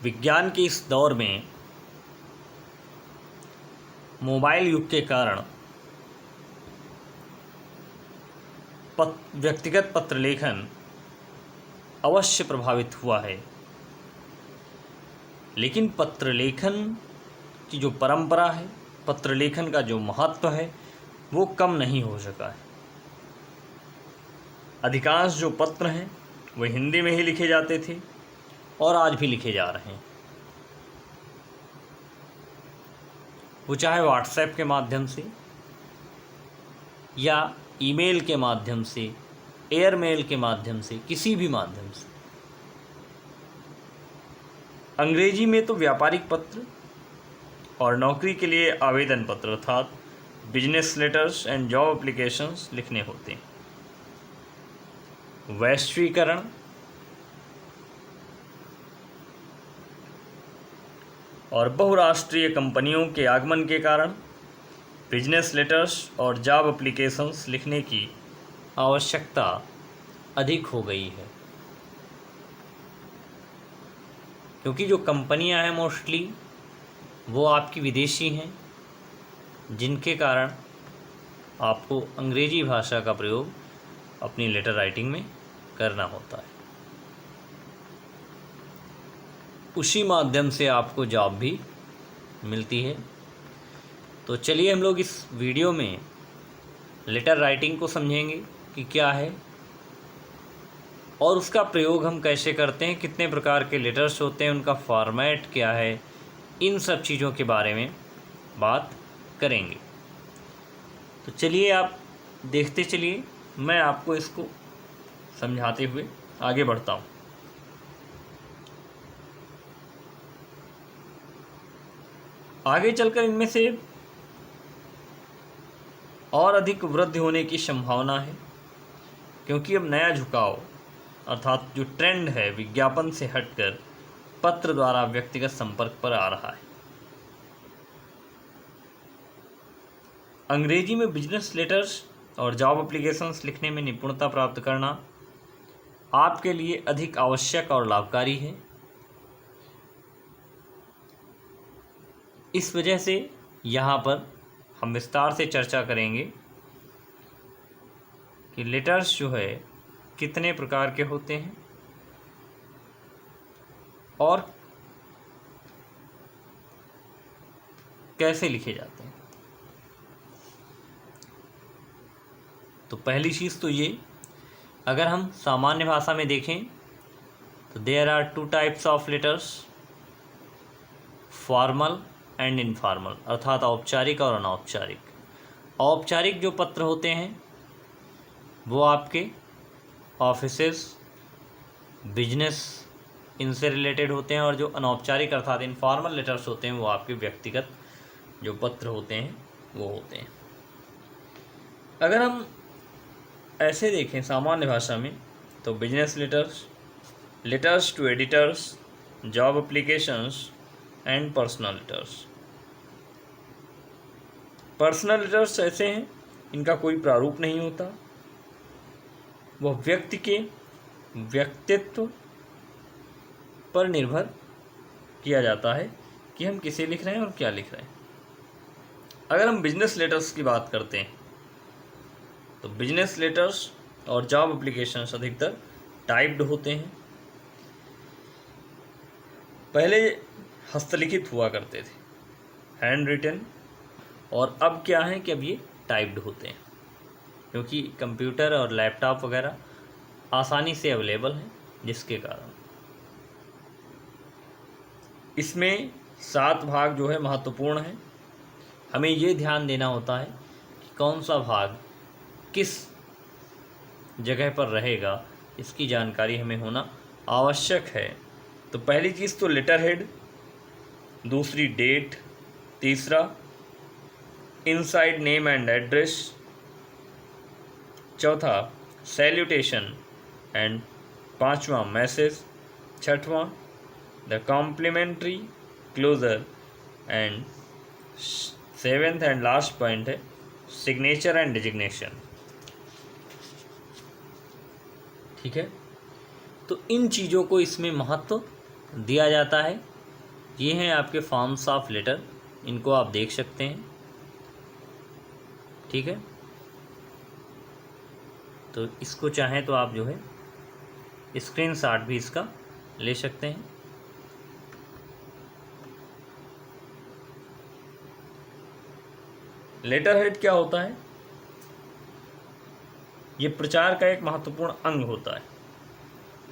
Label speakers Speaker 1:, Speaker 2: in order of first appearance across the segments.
Speaker 1: विज्ञान के इस दौर में मोबाइल युग के कारण व्यक्तिगत पत्र लेखन अवश्य प्रभावित हुआ है, लेकिन पत्र लेखन की जो परंपरा है, पत्र लेखन का जो महत्व है, वो कम नहीं हो सका है। अधिकांश जो पत्र हैं वो हिंदी में ही लिखे जाते थे और आज भी लिखे जा रहे हैं। वो चाहे व्हाट्सएप के माध्यम से या ईमेल के माध्यम से, एयरमेल के माध्यम से, किसी भी माध्यम से। अंग्रेजी में तो व्यापारिक पत्र और नौकरी के लिए आवेदन पत्र अर्थात business letters and job applications लिखने होते हैं। वैश्वीकरण और बहुराष्ट्रीय कंपनियों के आगमन के कारण बिजनेस लेटर्स और जॉब एप्लीकेशंस लिखने की आवश्यकता अधिक हो गई है, क्योंकि जो कंपनियां हैं मोस्टली वो आपकी विदेशी हैं, जिनके कारण आपको अंग्रेजी भाषा का प्रयोग अपनी लेटर राइटिंग में करना होता है। उसी माध्यम से आपको जॉब भी मिलती है। तो चलिए हम लोग इस वीडियो में लेटर राइटिंग को समझेंगे कि क्या है और उसका प्रयोग हम कैसे करते हैं, कितने प्रकार के लेटर्स होते हैं, उनका फॉर्मेट क्या है, इन सब चीज़ों के बारे में बात करेंगे। तो चलिए आप देखते चलिए, मैं आपको इसको समझाते हुए आगे बढ़ता हूँ। आगे चलकर इनमें से और अधिक वृद्धि होने की संभावना है, क्योंकि अब नया झुकाव अर्थात जो ट्रेंड है विज्ञापन से हटकर पत्र द्वारा व्यक्तिगत संपर्क पर आ रहा है। अंग्रेजी में बिजनेस लेटर्स और जॉब एप्लीकेशंस लिखने में निपुणता प्राप्त करना आपके लिए अधिक आवश्यक और लाभकारी है। इस वजह से यहाँ पर हम विस्तार से चर्चा करेंगे कि लेटर्स जो है कितने प्रकार के होते हैं और कैसे लिखे जाते हैं। तो पहली चीज़ तो ये, अगर हम सामान्य भाषा में देखें तो there are two types of letters, formal and informal, अर्थात औपचारिक और अनौपचारिक। औपचारिक जो पत्र होते हैं वो आपके ऑफिसेस, बिजनेस, इनसे रिलेटेड होते हैं, और जो अनौपचारिक अर्थात इनफॉर्मल लेटर्स होते हैं वो आपके व्यक्तिगत जो पत्र होते हैं वो होते हैं। अगर हम ऐसे देखें सामान्य भाषा में तो business letters, letters to editors, job applications and personal letters. Personal letters ऐसे हैं इनका कोई प्रारूप नहीं होता, वह व्यक्ति के व्यक्तित्व पर निर्भर किया जाता है कि हम किसे लिख रहे हैं और क्या लिख रहे हैं। अगर हम बिजनेस लेटर्स की बात करते हैं तो बिजनेस लेटर्स और जॉब एप्लीकेशंस अधिकतर टाइप्ड होते हैं। पहले हस्तलिखित हुआ करते थे, हैंड रिटन, और अब क्या है कि अब ये टाइप्ड होते हैं, क्योंकि कंप्यूटर और लैपटॉप वगैरह आसानी से अवेलेबल हैं, जिसके कारण इसमें 7 भाग जो है महत्वपूर्ण है। हमें ये ध्यान देना होता है कि कौन सा भाग किस जगह पर रहेगा, इसकी जानकारी हमें होना आवश्यक है। तो पहली चीज़ तो लेटर हेड, दूसरी डेट, तीसरा इनसाइड नेम एंड एड्रेस, चौथा सैल्यूटेशन एंड पांचवा मैसेज, छठवां the complimentary closure and seventh and last point है सिग्नेचर एंड डिजिग्नेशन। ठीक है, तो इन चीज़ों को इसमें महत्व दिया जाता है ये हैं आपके फॉर्म्स ऑफ लेटर, इनको आप देख सकते हैं। ठीक है, तो इसको चाहें तो आप जो है स्क्रीनशॉट भी इसका ले सकते हैं। लेटर हेड क्या होता है? ये प्रचार का एक महत्वपूर्ण अंग होता है।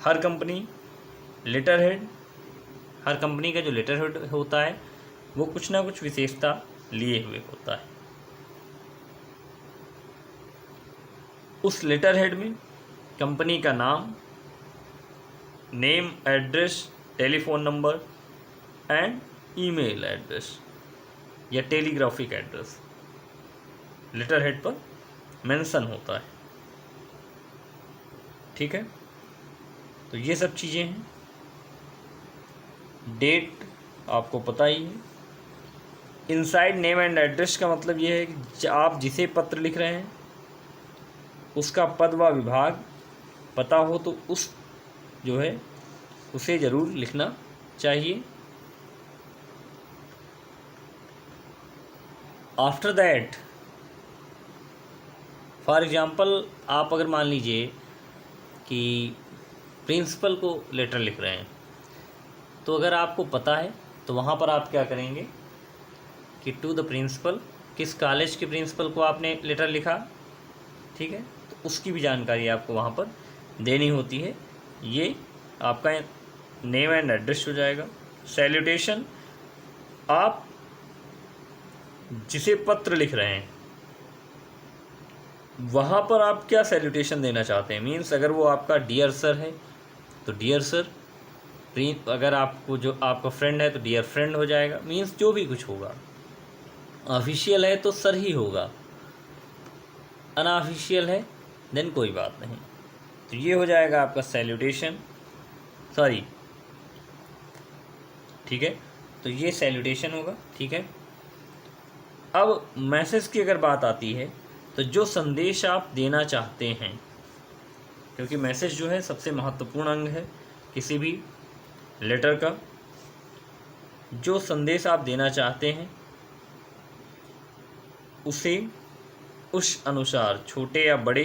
Speaker 1: हर कंपनी लेटर हेड, हर कंपनी का जो लेटर हेड होता है वो कुछ ना कुछ विशेषता लिए हुए होता है। उस लेटर हेड में कंपनी का नाम, name, address, telephone number and email address या टेलीग्राफिक एड्रेस लेटर हेड पर मेंशन होता है। ठीक है, तो ये सब चीज़ें हैं। डेट आपको पता ही है। इनसाइड नेम एंड एड्रेस का मतलब ये है कि आप जिसे पत्र लिख रहे हैं उसका पद व विभाग पता हो तो उस जो है उसे ज़रूर लिखना चाहिए। आफ्टर दैट, फॉर एग्ज़ाम्पल, आप अगर मान लीजिए कि प्रिंसिपल को लेटर लिख रहे हैं, तो अगर आपको पता है तो वहाँ पर आप क्या करेंगे कि टू द प्रिंसिपल, किस कॉलेज के प्रिंसिपल को आपने लेटर लिखा, ठीक है, तो उसकी भी जानकारी आपको वहाँ पर देनी होती है। ये आपका नेम एंड एड्रेस हो जाएगा। सैल्यूटेशन, आप जिसे पत्र लिख रहे हैं वहाँ पर आप क्या सैल्यूटेशन देना चाहते हैं। मीन्स अगर वो आपका डियर सर है तो डियर सर, अगर आपको जो आपका फ्रेंड है तो डियर फ्रेंड हो जाएगा। मीन्स जो भी कुछ होगा, ऑफिशियल है तो सर ही होगा, अनऑफिशियल है देन कोई बात नहीं। तो ये हो जाएगा आपका सैल्यूटेशन, सॉरी, ठीक है, तो ये सैल्यूटेशन होगा। ठीक है, अब मैसेज की अगर बात आती है तो जो संदेश आप देना चाहते हैं, क्योंकि मैसेज जो है सबसे महत्वपूर्ण अंग है किसी भी लेटर का, जो संदेश आप देना चाहते हैं उसे उस अनुसार, छोटे या बड़े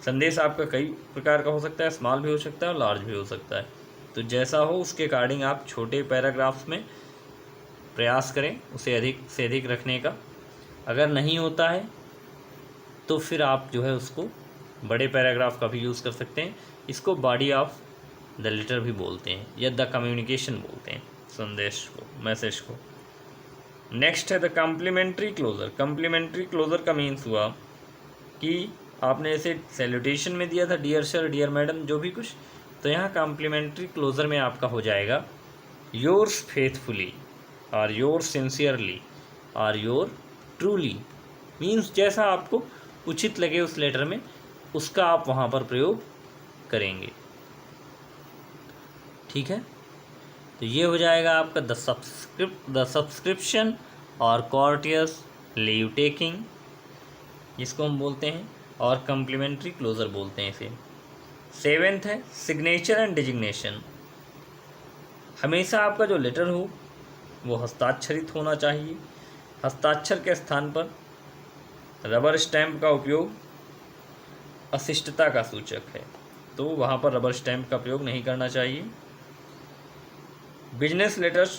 Speaker 1: संदेश आपका कई प्रकार का हो सकता है, स्मॉल भी हो सकता है और लार्ज भी हो सकता है, तो जैसा हो उसके अकॉर्डिंग आप छोटे पैराग्राफ्स में प्रयास करें उसे अधिक से अधिक रखने का। अगर नहीं होता है तो फिर आप जो है उसको बड़े पैराग्राफ का भी यूज़ कर सकते हैं। इसको बॉडी ऑफ द लेटर भी बोलते हैं या द कम्युनिकेशन बोलते हैं, संदेश को, मैसेज को। नेक्स्ट है the complimentary closure. Complimentary closure का मीन्स हुआ कि आपने इसे सैल्यूटेशन में दिया था डियर सर, डियर मैडम, जो भी कुछ, तो यहाँ कम्प्लीमेंट्री क्लोज़र में आपका हो जाएगा योर्स फेथफुली और योर सिंसियरली और योर ट्रूली। मीन्स जैसा आपको उचित लगे उस लेटर में उसका आप वहाँ पर प्रयोग करेंगे। ठीक है, तो ये हो जाएगा आपका द सब्सक्रिप्शन और कॉर्टियस लीव टेकिंग, जिसको हम बोलते हैं, और कम्प्लीमेंट्री क्लोज़र बोलते हैं इसे। 7th है सिग्नेचर एंड डिजिग्नेशन। हमेशा आपका जो लेटर हो वो हस्ताक्षरित होना चाहिए। हस्ताक्षर के स्थान पर रबर स्टैम्प का उपयोग अशिष्टता का सूचक है, तो वहाँ पर रबर स्टैम्प का प्रयोग नहीं करना चाहिए। बिजनेस लेटर्स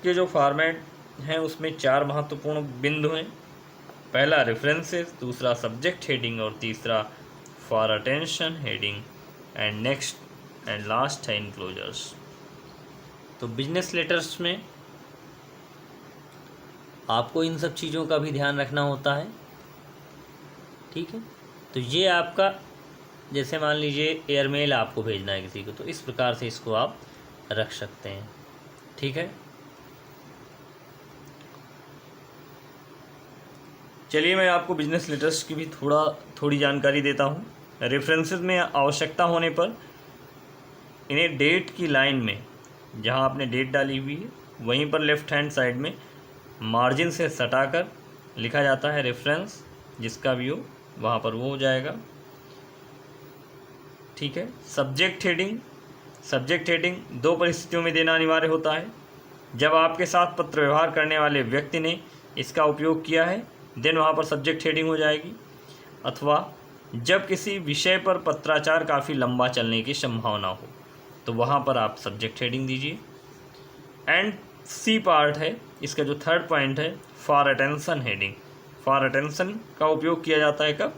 Speaker 1: के जो फॉर्मेट हैं उसमें 4 महत्वपूर्ण बिंदु हैं। पहला रेफरेंसेस, दूसरा सब्जेक्ट हेडिंग और तीसरा for attention heading, and next and last है इनक्लोजर्स। तो बिजनेस लेटर्स में आपको इन सब चीज़ों का भी ध्यान रखना होता है। ठीक है, तो ये आपका, जैसे मान लीजिए एयरमेल आपको भेजना है किसी को, तो इस प्रकार से इसको आप रख सकते हैं। ठीक है, चलिए मैं आपको बिजनेस लेटर्स की भी थोड़ी जानकारी देता हूँ। रेफरेंसेस में आवश्यकता होने पर इन्हें डेट की लाइन में, जहाँ आपने डेट डाली हुई है वहीं पर लेफ़्ट हैंड साइड में मार्जिन से सटाकर लिखा जाता है रेफरेंस, जिसका भी हो वहाँ पर वो हो जाएगा। ठीक है, सब्जेक्ट हेडिंग 2 परिस्थितियों में देना अनिवार्य होता है। जब आपके साथ पत्र व्यवहार करने वाले व्यक्ति ने इसका उपयोग किया है देन वहाँ पर सब्जेक्ट हेडिंग हो जाएगी। अथवा जब किसी विषय पर पत्राचार काफ़ी लंबा चलने की संभावना हो तो वहाँ पर आप सब्जेक्ट हेडिंग दीजिए। एंड सी पार्ट है इसका जो थर्ड पॉइंट है, for attention heading. For attention का उपयोग किया जाता है कब?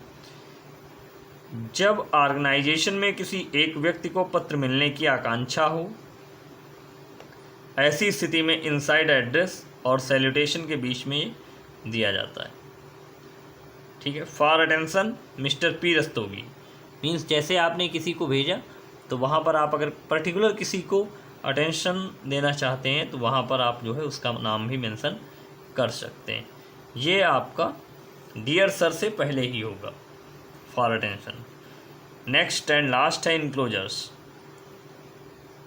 Speaker 1: जब ऑर्गेनाइजेशन में किसी एक व्यक्ति को पत्र मिलने की आकांक्षा हो। ऐसी स्थिति में इनसाइड एड्रेस और सैल्यूटेशन के बीच में ये दिया जाता है। ठीक है, for attention mister P Rastogi means जैसे आपने किसी को भेजा तो वहाँ पर आप अगर पर्टिकुलर किसी को अटेंशन देना चाहते हैं तो वहाँ पर आप जो है उसका नाम भी मेंशन कर सकते हैं। ये आपका डियर सर से पहले ही होगा for attention. Next and last है इनक्लोजर्स।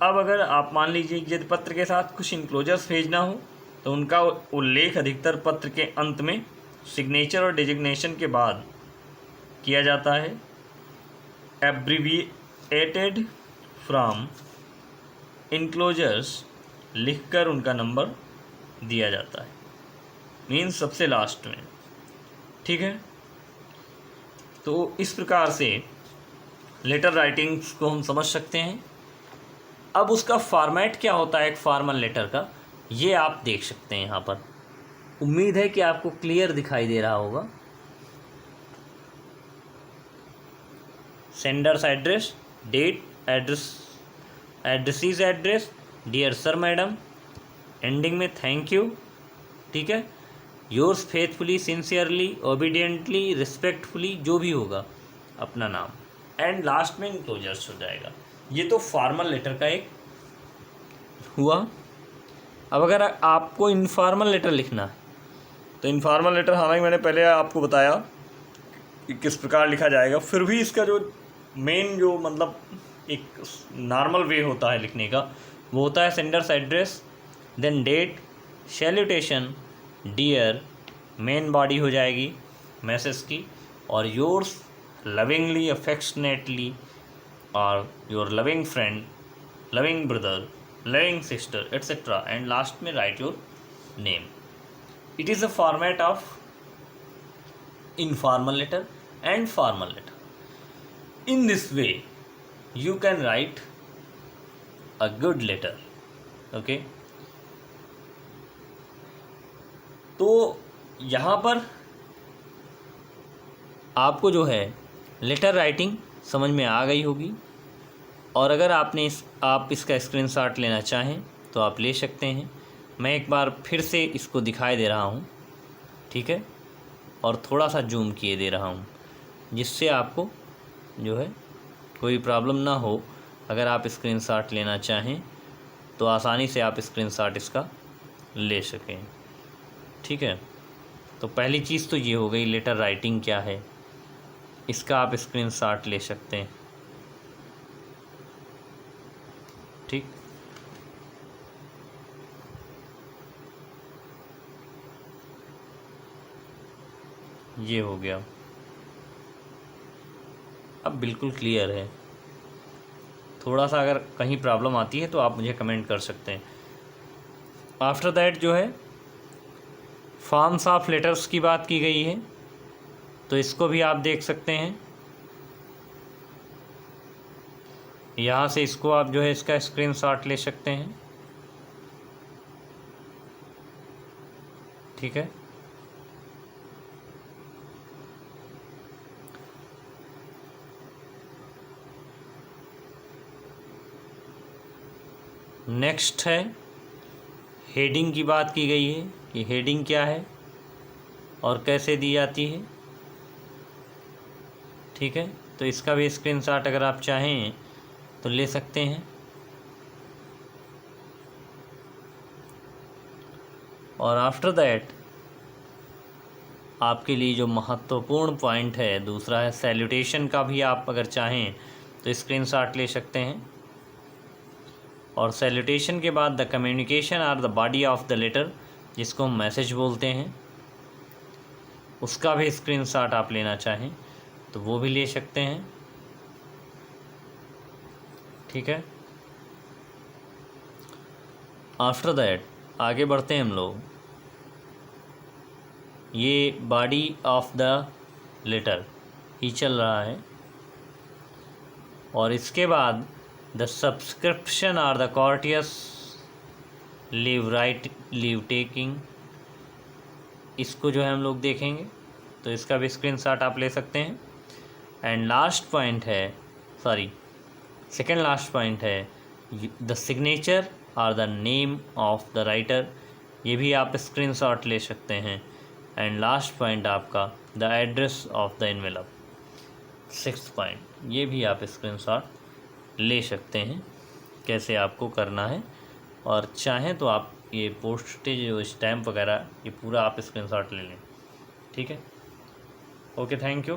Speaker 1: अब अगर आप मान लीजिए यदि पत्र के साथ कुछ इनक्लोजर्स भेजना हो तो उनका उल्लेख अधिकतर पत्र के अंत में सिग्नेचर और डिजिग्नेशन के बाद किया जाता है। एब्रीविएटेड फ्रॉम इनक्लोजर्स लिखकर उनका नंबर दिया जाता है, मीन्स सबसे लास्ट में। ठीक है, तो इस प्रकार से लेटर राइटिंग्स को हम समझ सकते हैं। अब उसका फॉर्मेट क्या होता है एक फॉर्मल लेटर का, ये आप देख सकते हैं यहाँ पर। उम्मीद है कि आपको क्लियर दिखाई दे रहा होगा। Sender's address, date, addressee's address, dear sir madam, ending में थैंक यू। ठीक है, yours faithfully, sincerely, obediently, respectfully, जो भी होगा अपना नाम, एंड लास्ट में इनक्लोजर्स हो जाएगा। ये तो फॉर्मल लेटर का एक हुआ। अब अगर आपको इनफॉर्मल लेटर लिखना है तो इनफॉर्मल लेटर हालांकि मैंने पहले आपको बताया कि किस प्रकार लिखा जाएगा, फिर भी इसका जो मेन जो मतलब एक नॉर्मल वे होता है लिखने का वो होता है sender's address, then date, salutation, dear, main body हो जाएगी मैसेज की, और योर्स लविंगली, अफेक्शनेटली, और your loving friend, loving brother, loving sister, etcetera, and last में write your name. It is a format of informal letter and formal letter. In this way you can write a good letter. Okay, तो यहाँ पर आपको जो है letter writing समझ में आ गई होगी, और अगर आप इसका स्क्रीनशॉट लेना चाहें तो आप ले सकते हैं। मैं एक बार फिर से इसको दिखाई दे रहा हूँ, ठीक है, और थोड़ा सा जूम किए दे रहा हूँ जिससे आपको जो है कोई प्रॉब्लम ना हो। अगर आप स्क्रीनशॉट लेना चाहें तो आसानी से आप स्क्रीनशॉट इसका ले सकें। ठीक है, तो पहली चीज़ तो ये हो गई लेटर राइटिंग क्या है, इसका आप स्क्रीनशॉट ले सकते हैं। ठीक, ये हो गया। अब बिल्कुल क्लियर है। थोड़ा सा अगर कहीं प्रॉब्लम आती है तो आप मुझे कमेंट कर सकते हैं। आफ्टर दैट जो है फॉर्म्स ऑफ लेटर्स की बात की गई है, तो इसको भी आप देख सकते हैं। यहाँ से इसको आप जो है इसका स्क्रीनशॉट ले सकते हैं। ठीक है, नेक्स्ट है हेडिंग की बात की गई है कि हेडिंग क्या है और कैसे दी जाती है। ठीक है, तो इसका भी स्क्रीनशॉट अगर आप चाहें तो ले सकते हैं। और आफ्टर दैट आपके लिए जो महत्वपूर्ण पॉइंट है दूसरा है सैल्यूटेशन का भी आप अगर चाहें तो स्क्रीनशॉट ले सकते हैं। और सैल्यूटेशन के बाद the communication or the body of the letter, जिसको हम मैसेज बोलते हैं, उसका भी स्क्रीनशॉट आप लेना चाहें तो वो भी ले सकते हैं। ठीक है, आफ्टर दैट आगे बढ़ते हैं हम लोग। ये बॉडी ऑफ द लेटर ही चल रहा है, और इसके बाद the subscription or the courteous leave taking, इसको जो है हम लोग देखेंगे, तो इसका भी स्क्रीनशॉट आप ले सकते हैं। एंड लास्ट पॉइंट है, सॉरी सेकेंड लास्ट पॉइंट है the signature or the name of the writer, ये भी आप स्क्रीनशॉट ले सकते हैं। एंड लास्ट पॉइंट आपका the address of the envelope, sixth point, ये भी आप स्क्रीनशॉट ले सकते हैं, कैसे आपको करना है। और चाहें तो आप ये पोस्टेज स्टैम्प वगैरह ये पूरा आप स्क्रीनशॉट ले लें। ठीक है, ओके, थैंक यू।